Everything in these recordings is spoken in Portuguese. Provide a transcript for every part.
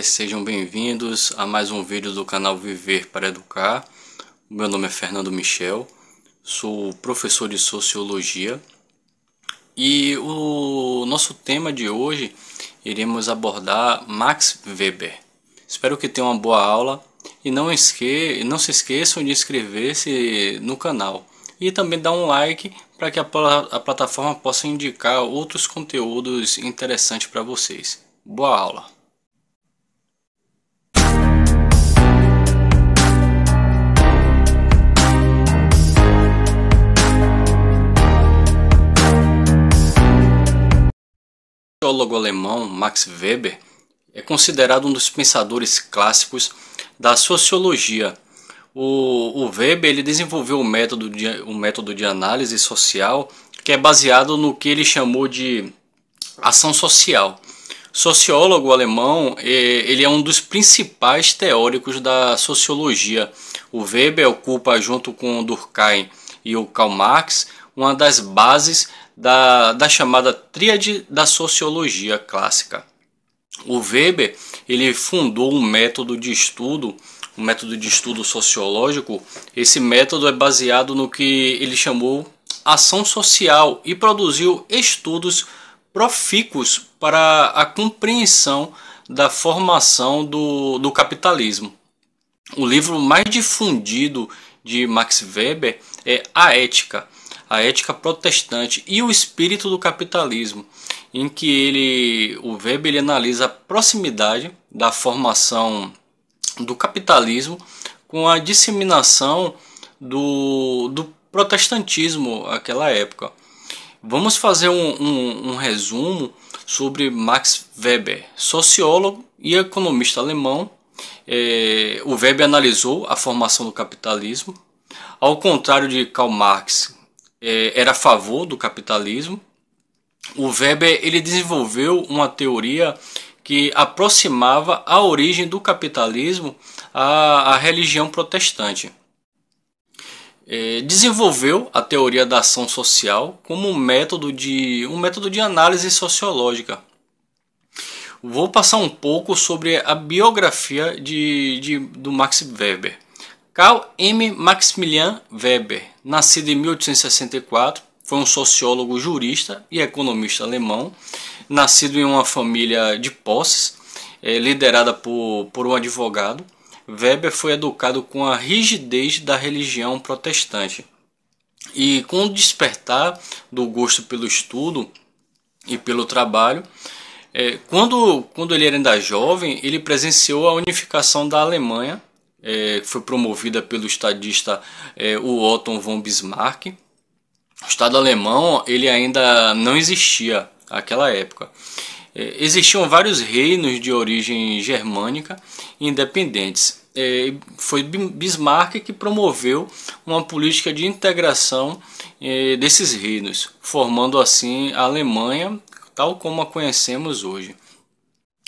Sejam bem-vindos a mais um vídeo do canal Viver para Educar. Meu nome é Fernando Michel, sou professor de Sociologia e o nosso tema de hoje iremos abordar Max Weber. Espero que tenham uma boa aula e não se esqueçam de inscrever-se no canal e também dar um like para que a plataforma possa indicar outros conteúdos interessantes para vocês. Boa aula! O sociólogo alemão Max Weber é considerado um dos pensadores clássicos da sociologia. O Weber ele desenvolveu um método de análise social que é baseado no que ele chamou de ação social. Sociólogo alemão, ele é um dos principais teóricos da sociologia. O Weber ocupa, junto com o Durkheim e o Karl Marx, uma das bases da chamada tríade da sociologia clássica. O Weber ele fundou um método de estudo sociológico. Esse método é baseado no que ele chamou ação social e produziu estudos profícuos para a compreensão da formação do capitalismo. O livro mais difundido de Max Weber é A Ética Protestante e o Espírito do Capitalismo, em que o Weber ele analisa a proximidade da formação do capitalismo com a disseminação do protestantismo naquela época. Vamos fazer um resumo sobre Max Weber, sociólogo e economista alemão. O Weber analisou a formação do capitalismo. Ao contrário de Karl Marx, era a favor do capitalismo. O Weber ele desenvolveu uma teoria que aproximava a origem do capitalismo à religião protestante. Desenvolveu a teoria da ação social como um método de análise sociológica. Vou passar um pouco sobre a biografia do Max Weber. Karl M. Maximilian Weber, nascido em 1864, foi um sociólogo, jurista e economista alemão, nascido em uma família de posses, liderada por um advogado. Weber foi educado com a rigidez da religião protestante. E com o despertar do gosto pelo estudo e pelo trabalho, quando ele era ainda jovem, ele presenciou a unificação da Alemanha, que foi promovida pelo estadista Otto von Bismarck. O Estado alemão ele ainda não existia naquela época. Existiam vários reinos de origem germânica independentes. Foi Bismarck que promoveu uma política de integração desses reinos, formando assim a Alemanha tal como a conhecemos hoje.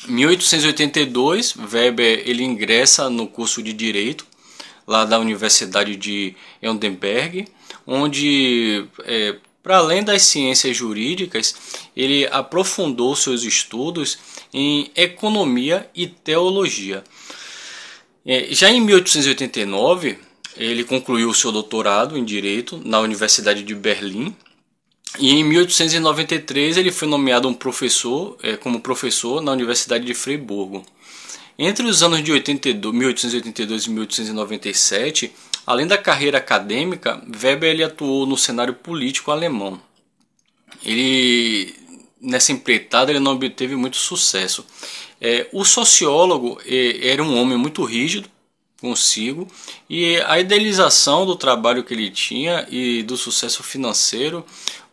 Em 1882, Weber ele ingressa no curso de Direito lá da Universidade de Heidelberg, onde, para além das ciências jurídicas, ele aprofundou seus estudos em economia e teologia. Já em 1889, ele concluiu seu doutorado em Direito na Universidade de Berlim. E em 1893 ele foi nomeado como professor na Universidade de Friburgo. Entre os anos de 1882 e 1897, além da carreira acadêmica, Weber ele atuou no cenário político alemão. Nessa empreitada ele não obteve muito sucesso. O sociólogo era um homem muito rígido consigo, e a idealização do trabalho que ele tinha e do sucesso financeiro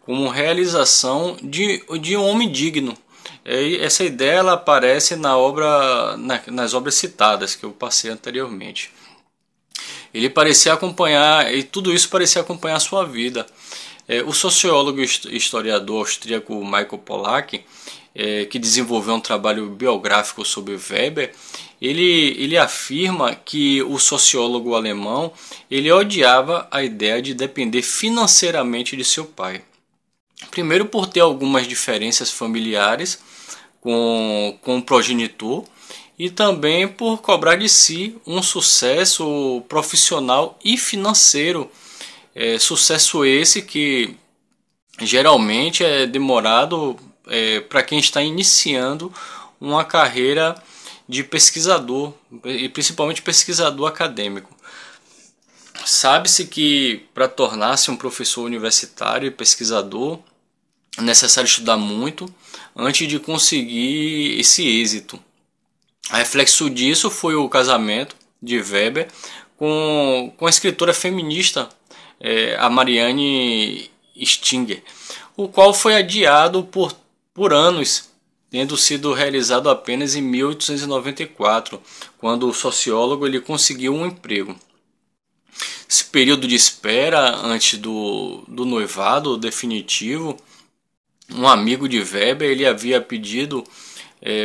como realização de um homem digno. Essa ideia ela aparece nas obras citadas que eu passei anteriormente. Ele parecia acompanhar, e tudo isso parecia acompanhar a sua vida. O sociólogo e historiador austríaco Michael Pollack, que desenvolveu um trabalho biográfico sobre Weber, ele afirma que o sociólogo alemão ele odiava a ideia de depender financeiramente de seu pai. Primeiro por ter algumas diferenças familiares com o progenitor, e também por cobrar de si um sucesso profissional e financeiro. Sucesso esse que geralmente é demorado para quem está iniciando uma carreira de pesquisador, e principalmente pesquisador acadêmico. Sabe-se que para tornar-se um professor universitário e pesquisador é necessário estudar muito antes de conseguir esse êxito. A reflexo disso foi o casamento de Weber com a escritora feminista a Marianne Stinger, o qual foi adiado por anos, tendo sido realizado apenas em 1894, quando o sociólogo ele conseguiu um emprego. Esse período de espera antes do noivado definitivo, um amigo de Weber ele havia pedido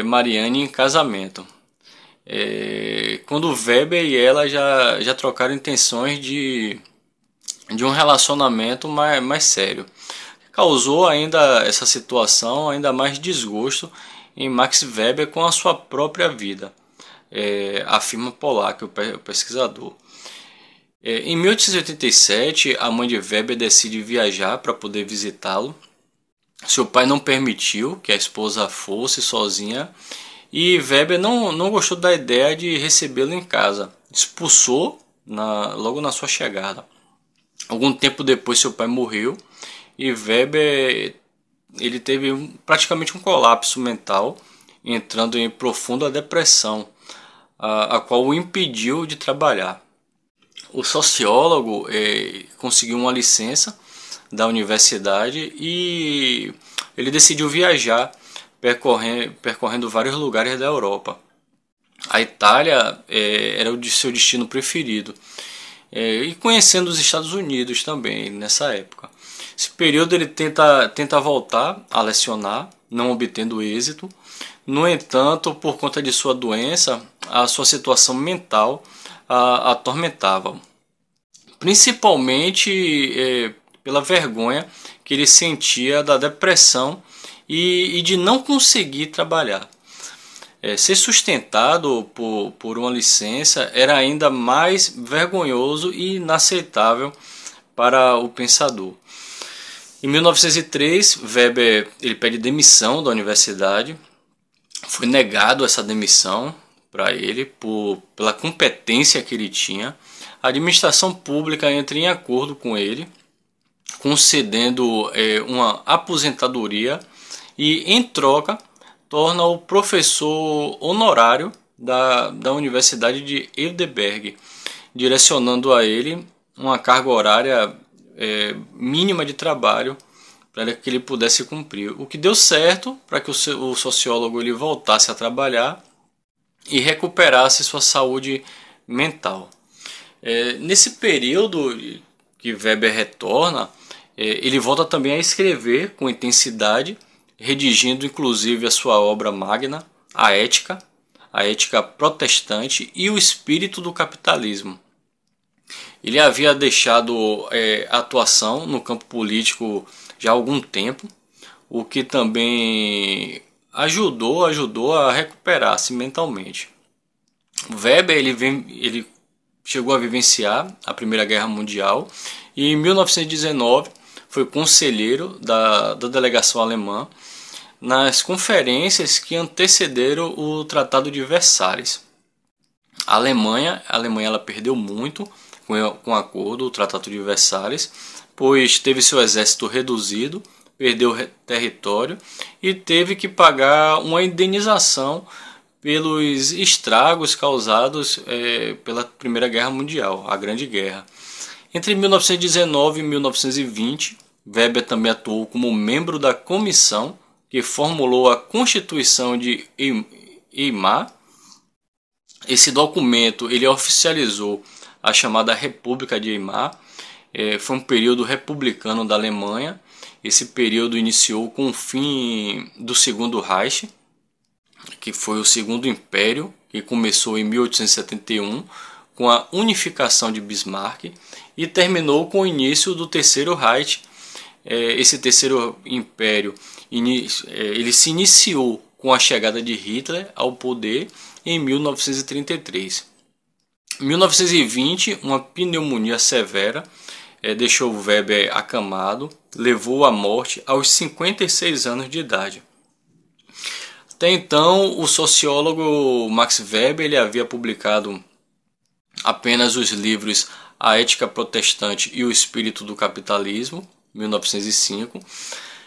Marianne em casamento. Quando Weber e ela já trocaram intenções de um relacionamento mais sério. Causou ainda essa situação ainda mais desgosto em Max Weber com a sua própria vida, afirma Pollack, o pesquisador. Em 1887, a mãe de Weber decide viajar para poder visitá-lo. Seu pai não permitiu que a esposa fosse sozinha e Weber não gostou da ideia de recebê-lo em casa. Expulsou logo na sua chegada. Algum tempo depois seu pai morreu e Weber ele teve praticamente um colapso mental, entrando em profunda depressão, a qual o impediu de trabalhar. O sociólogo conseguiu uma licença da universidade e ele decidiu viajar, percorrendo vários lugares da Europa. A Itália era o de seu destino preferido, e conhecendo os Estados Unidos também nessa época. Esse período ele tenta voltar a lecionar, não obtendo êxito. No entanto, por conta de sua doença, a sua situação mental atormentava, principalmente pela vergonha que ele sentia da depressão e de não conseguir trabalhar. Ser sustentado por uma licença era ainda mais vergonhoso e inaceitável para o pensador. Em 1903, Weber ele pede demissão da universidade. Foi negado essa demissão para ele pela competência que ele tinha. A administração pública entra em acordo com ele, concedendo uma aposentadoria e, em troca, torna o professor honorário da Universidade de Heidelberg, direcionando a ele uma carga horária mínima de trabalho para que ele pudesse cumprir. O que deu certo para que o sociólogo ele voltasse a trabalhar e recuperasse sua saúde mental. Nesse período que Weber retorna, ele volta também a escrever com intensidade, redigindo inclusive a sua obra magna, a Ética Protestante e o Espírito do Capitalismo. Ele havia deixado a atuação no campo político já há algum tempo, o que também ajudou a recuperar-se mentalmente. Weber ele chegou a vivenciar a Primeira Guerra Mundial e em 1919 foi conselheiro da delegação alemã nas conferências que antecederam o Tratado de Versalhes. A Alemanha ela perdeu muito com o acordo, o Tratado de Versalhes, pois teve seu exército reduzido, perdeu território e teve que pagar uma indenização pelos estragos causados pela Primeira Guerra Mundial, a Grande Guerra. Entre 1919 e 1920, Weber também atuou como membro da comissão que formulou a Constituição de Weimar. Esse documento ele oficializou a chamada República de Weimar. Foi um período republicano da Alemanha. Esse período iniciou com o fim do Segundo Reich, que foi o Segundo Império, que começou em 1871 com a unificação de Bismarck e terminou com o início do Terceiro Reich. Esse Terceiro Império ele se iniciou com a chegada de Hitler ao poder em 1933. Em 1920, uma pneumonia severa deixou Weber acamado, levou à morte aos 56 anos de idade. Até então, o sociólogo Max Weber ele havia publicado apenas os livros A Ética Protestante e o Espírito do Capitalismo, 1905,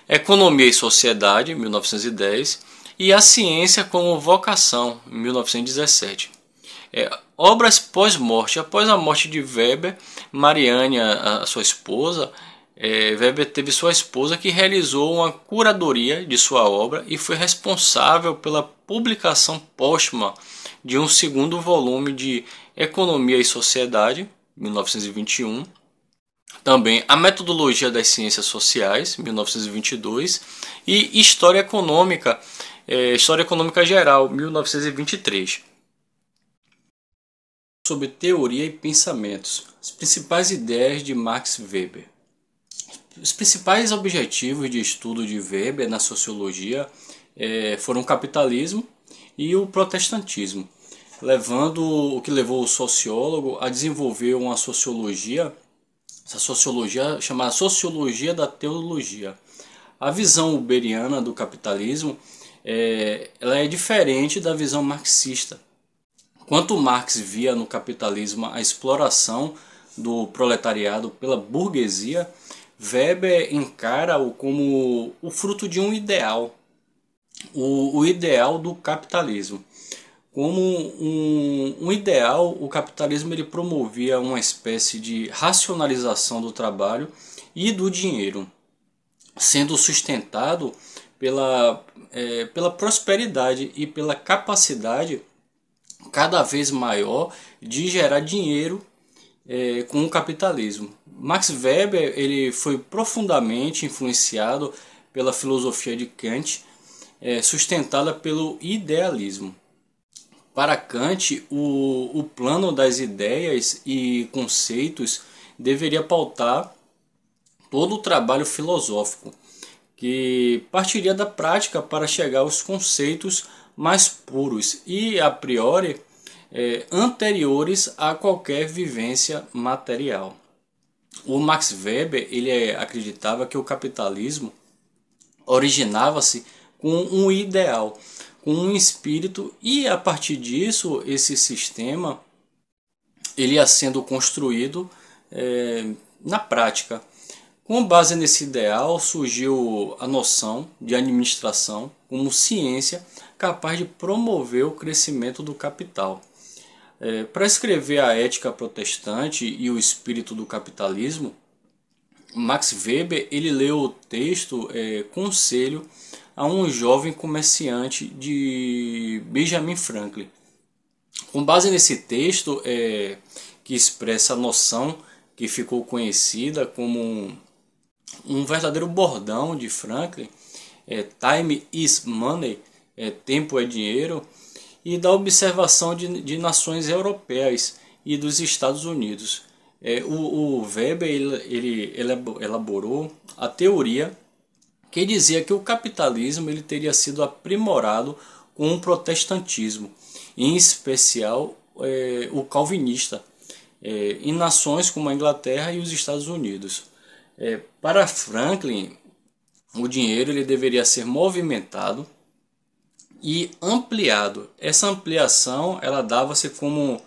Economia e Sociedade, 1910, e A Ciência como Vocação, 1917. Obras pós-morte. Após a morte de Weber, Marianne, a sua esposa, Weber teve sua esposa que realizou uma curadoria de sua obra e foi responsável pela publicação póstuma de um segundo volume de Economia e Sociedade, 1921. Também A Metodologia das Ciências Sociais, 1922, e História Econômica Geral, 1923. Sobre teoria e pensamentos. As principais ideias de Max Weber. Os principais objetivos de estudo de Weber na sociologia foram o capitalismo e o protestantismo, o que levou o sociólogo a desenvolver uma sociologia, essa sociologia chamada Sociologia da Teologia. A visão weberiana do capitalismo ela é diferente da visão marxista. Enquanto Marx via no capitalismo a exploração do proletariado pela burguesia, Weber encara-o como o fruto de um ideal, o ideal do capitalismo. Como um ideal, o capitalismo ele promovia uma espécie de racionalização do trabalho e do dinheiro, sendo sustentado pela prosperidade e pela capacidade cada vez maior de gerar dinheiro com o capitalismo. Max Weber ele foi profundamente influenciado pela filosofia de Kant, sustentada pelo idealismo. Para Kant, o plano das ideias e conceitos deveria pautar todo o trabalho filosófico, que partiria da prática para chegar aos conceitos mais puros e, a priori, anteriores a qualquer vivência material. O Max Weber ele acreditava que o capitalismo originava-se com um ideal, com um espírito, e a partir disso esse sistema ele ia sendo construído na prática. Com base nesse ideal surgiu a noção de administração como ciência capaz de promover o crescimento do capital. Para escrever a Ética Protestante e o Espírito do Capitalismo, Max Weber ele leu o texto Conselho a um jovem comerciante de Benjamin Franklin. Com base nesse texto, que expressa a noção que ficou conhecida como um verdadeiro bordão de Franklin, time is money, tempo é dinheiro, e da observação de nações europeias e dos Estados Unidos. O Weber ele elaborou a teoria que dizia que o capitalismo ele teria sido aprimorado com o protestantismo, em especial o calvinista, em nações como a Inglaterra e os Estados Unidos. Para Franklin, o dinheiro ele deveria ser movimentado e ampliado. Essa ampliação ela dava-se como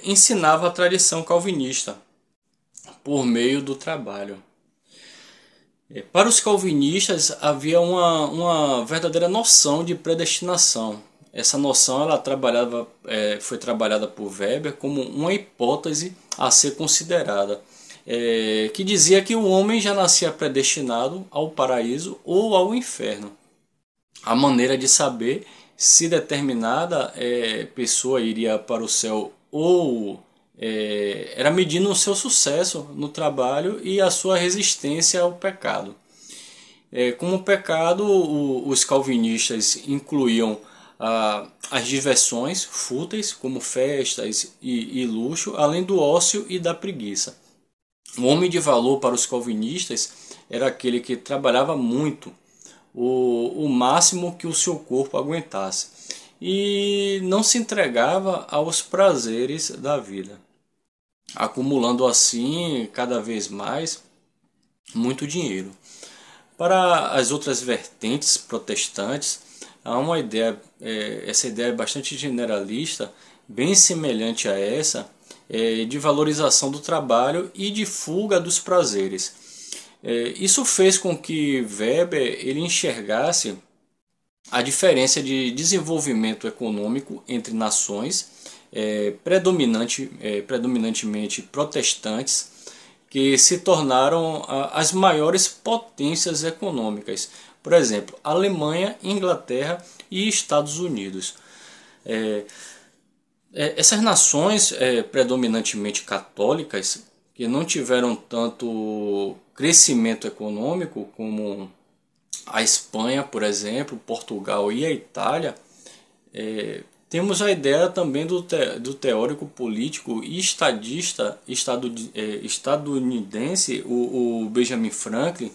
ensinava a tradição calvinista por meio do trabalho. Para os calvinistas havia uma verdadeira noção de predestinação. Essa noção ela foi trabalhada por Weber como uma hipótese a ser considerada, que dizia que o homem já nascia predestinado ao paraíso ou ao inferno. A maneira de saber se determinada pessoa iria para o céu ou era medindo o seu sucesso no trabalho e a sua resistência ao pecado. Como pecado, os calvinistas incluíam as diversões fúteis, como festas e luxo, além do ócio e da preguiça. O homem de valor para os calvinistas era aquele que trabalhava muito. o máximo que o seu corpo aguentasse e não se entregava aos prazeres da vida, acumulando assim cada vez mais muito dinheiro. Para as outras vertentes protestantes, há uma ideia, essa ideia é bastante generalista, bem semelhante a essa, de valorização do trabalho e de fuga dos prazeres. Isso fez com que Weber ele enxergasse a diferença de desenvolvimento econômico entre nações predominantemente protestantes, que se tornaram as maiores potências econômicas. Por exemplo, Alemanha, Inglaterra e Estados Unidos. Essas nações predominantemente católicas, que não tiveram tanto crescimento econômico como a Espanha, por exemplo, Portugal e a Itália, temos a ideia também do teórico político e estadista estadunidense, o Benjamin Franklin,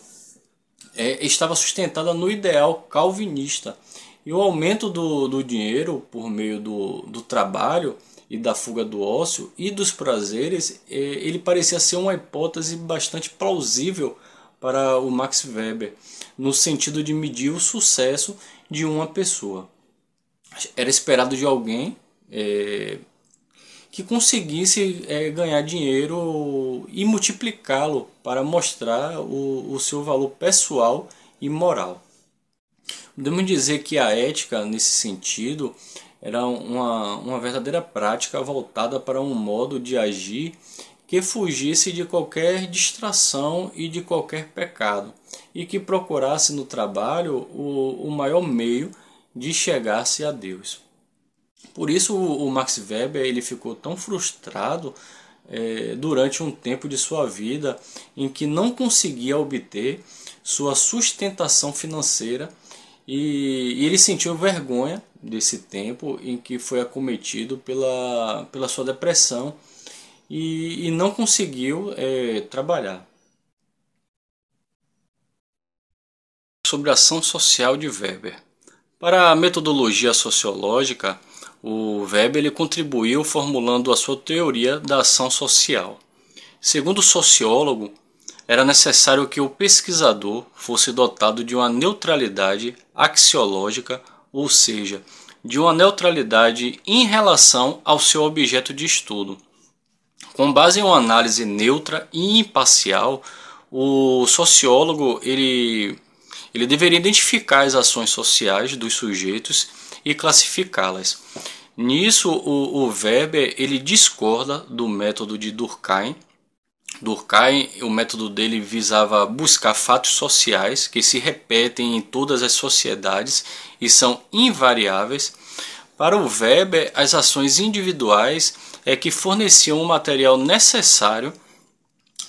estava sustentada no ideal calvinista. E o aumento do dinheiro por meio do trabalho e da fuga do ócio e dos prazeres, ele parecia ser uma hipótese bastante plausível para o Max Weber, no sentido de medir o sucesso de uma pessoa. Era esperado de alguém que conseguisse ganhar dinheiro e multiplicá-lo para mostrar o seu valor pessoal e moral. Podemos dizer que a ética, nesse sentido, era uma verdadeira prática voltada para um modo de agir que fugisse de qualquer distração e de qualquer pecado, e que procurasse no trabalho o maior meio de chegar-se a Deus. Por isso o Max Weber ele ficou tão frustrado durante um tempo de sua vida em que não conseguia obter sua sustentação financeira, e ele sentiu vergonha desse tempo em que foi acometido pela sua depressão e não conseguiu trabalhar. Sobre a ação social de Weber. Para a metodologia sociológica, o Weber ele contribuiu formulando a sua teoria da ação social. Segundo o sociólogo, era necessário que o pesquisador fosse dotado de uma neutralidade axiológica, ou seja, de uma neutralidade em relação ao seu objeto de estudo. Com base em uma análise neutra e imparcial, o sociólogo ele deveria identificar as ações sociais dos sujeitos e classificá-las. Nisso, o Weber ele discorda do método de Durkheim. Durkheim, o método dele visava buscar fatos sociais que se repetem em todas as sociedades e são invariáveis. Para o Weber, as ações individuais que forneciam o material necessário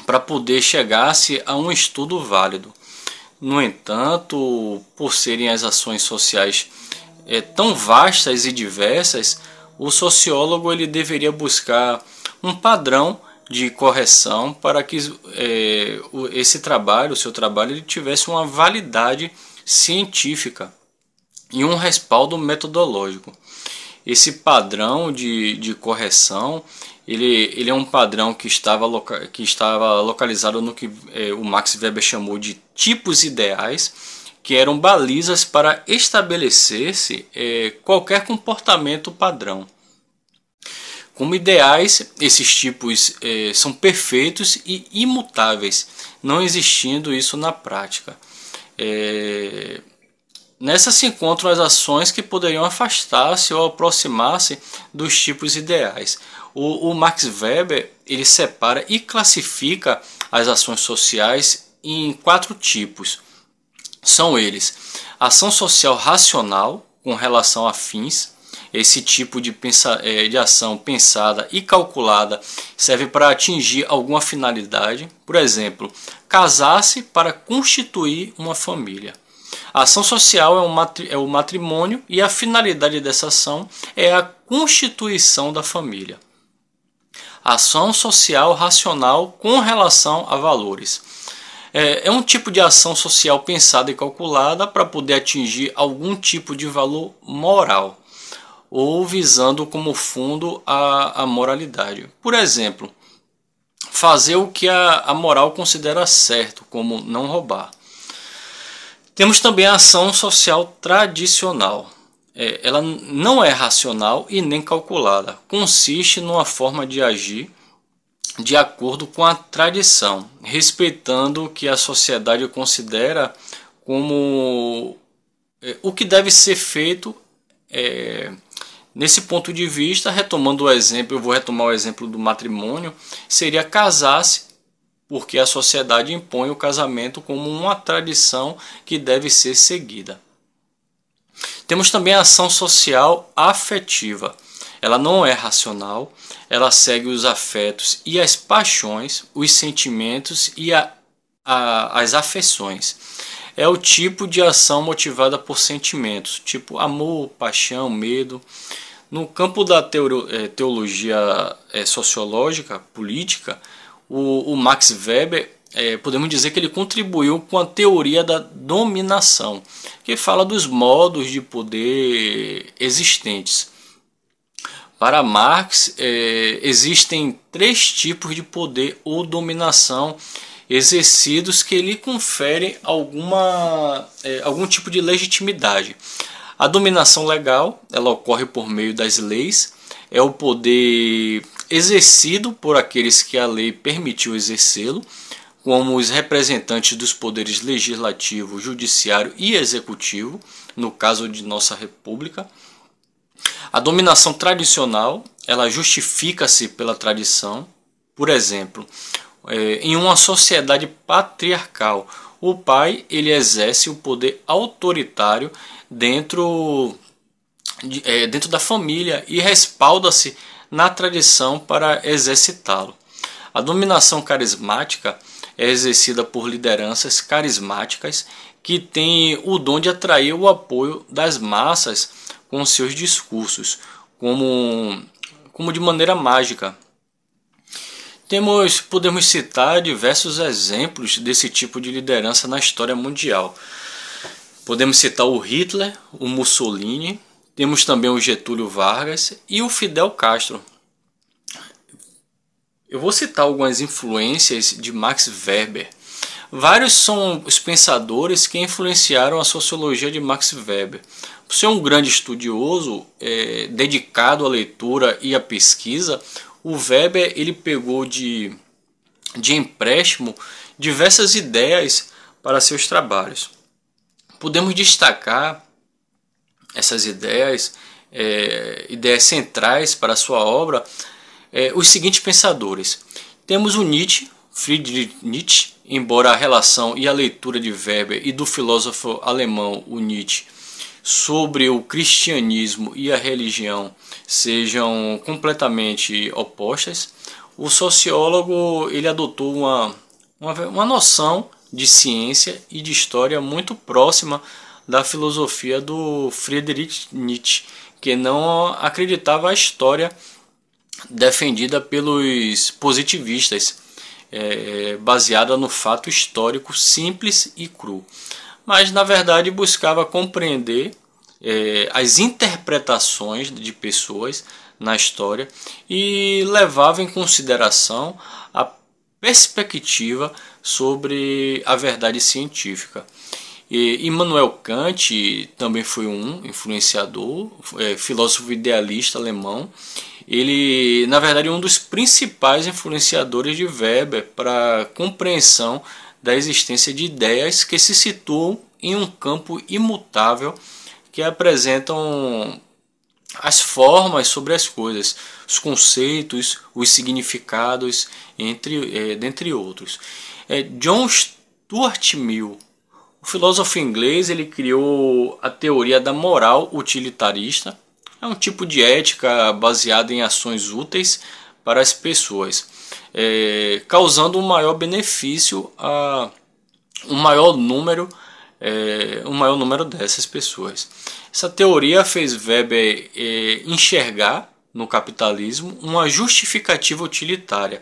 para poder chegar-se a um estudo válido. No entanto, por serem as ações sociais tão vastas e diversas, o sociólogo ele deveria buscar um padrão de correção para que esse trabalho, o seu trabalho, ele tivesse uma validade científica e um respaldo metodológico. Esse padrão de correção ele é um padrão que estava localizado no que o Max Weber chamou de tipos ideais, que eram balizas para estabelecer-se qualquer comportamento padrão. Como ideais, esses tipos são perfeitos e imutáveis, não existindo isso na prática. Nessa se encontram as ações que poderiam afastar-se ou aproximar-se dos tipos ideais. O Max Weber ele separa e classifica as ações sociais em 4 tipos. São eles: ação social racional com relação a fins. Esse tipo de ação pensada e calculada serve para atingir alguma finalidade. Por exemplo, casar-se para constituir uma família. A ação social é o matrimônio e a finalidade dessa ação é a constituição da família. Ação social racional com relação a valores. É um tipo de ação social pensada e calculada para poder atingir algum tipo de valor moral, ou visando como fundo a moralidade. Por exemplo, fazer o que a moral considera certo, como não roubar. Temos também a ação social tradicional. Ela não é racional e nem calculada. Consiste numa forma de agir de acordo com a tradição, respeitando o que a sociedade considera como o que deve ser feito. Nesse ponto de vista, retomando o exemplo, eu vou retomar o exemplo do matrimônio, seria casar-se porque a sociedade impõe o casamento como uma tradição que deve ser seguida. Temos também a ação social afetiva. Ela não é racional, ela segue os afetos e as paixões, os sentimentos e as afeições. É o tipo de ação motivada por sentimentos, tipo amor, paixão, medo. No campo da teologia sociológica, política, o Max Weber, podemos dizer que ele contribuiu com a teoria da dominação, que fala dos modos de poder existentes. Para Marx, existem 3 tipos de poder ou dominação exercidos que lhe conferem algum tipo de legitimidade. A dominação legal, ela ocorre por meio das leis, é o poder exercido por aqueles que a lei permitiu exercê-lo, como os representantes dos poderes legislativo, judiciário e executivo, no caso de nossa república. A dominação tradicional, ela justifica-se pela tradição. Por exemplo, em uma sociedade patriarcal, o pai ele exerce o poder autoritário dentro da família e respalda-se na tradição para exercitá-lo. A dominação carismática é exercida por lideranças carismáticas que têm o dom de atrair o apoio das massas com seus discursos, como de maneira mágica. Podemos citar diversos exemplos desse tipo de liderança na história mundial. Podemos citar o Hitler, o Mussolini, temos também o Getúlio Vargas e o Fidel Castro. Eu vou citar algumas influências de Max Weber. Vários são os pensadores que influenciaram a sociologia de Max Weber. Por ser um grande estudioso, dedicado à leitura e à pesquisa, o Weber ele pegou de empréstimo diversas ideias para seus trabalhos. Podemos destacar essas ideias, ideias centrais para a sua obra, os seguintes pensadores. Temos o Nietzsche, Friedrich Nietzsche, embora a relação e a leitura de Weber e do filósofo alemão o Nietzsche sobre o cristianismo e a religião sejam completamente opostas, o sociólogo ele adotou uma noção de ciência e de história muito próxima da filosofia do Friedrich Nietzsche, que não acreditava a história defendida pelos positivistas, baseada no fato histórico simples e cru, mas na verdade buscava compreender as interpretações de pessoas na história e levava em consideração a perspectiva sobre a verdade científica. Immanuel Kant também foi um influenciador, filósofo idealista alemão. Ele, na verdade, é um dos principais influenciadores de Weber para a compreensão da existência de ideias que se situam em um campo imutável, que apresentam as formas sobre as coisas, os conceitos, os significados, dentre outros. John Stuart Mill, o filósofo inglês, ele criou a teoria da moral utilitarista. É um tipo de ética baseada em ações úteis para as pessoas, causando um maior benefício a um maior número dessas pessoas. Essa teoria fez Weber enxergar no capitalismo uma justificativa utilitária.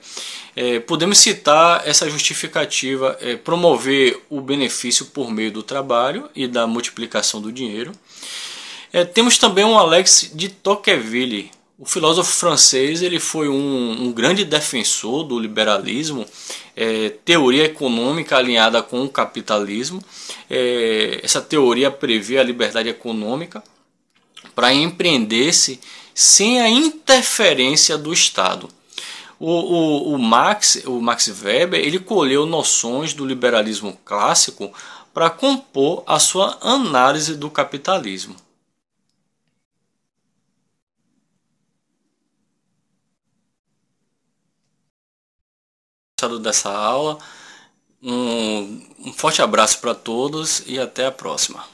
Podemos citar essa justificativa: promover o benefício por meio do trabalho e da multiplicação do dinheiro. Temos também um Alex de Tocqueville. O filósofo francês, ele foi um grande defensor do liberalismo, teoria econômica alinhada com o capitalismo. Essa teoria prevê a liberdade econômica para empreender-se sem a interferência do Estado. O Max Weber, ele colheu noções do liberalismo clássico para compor a sua análise do capitalismo. Dessa aula, um forte abraço para todos e até a próxima.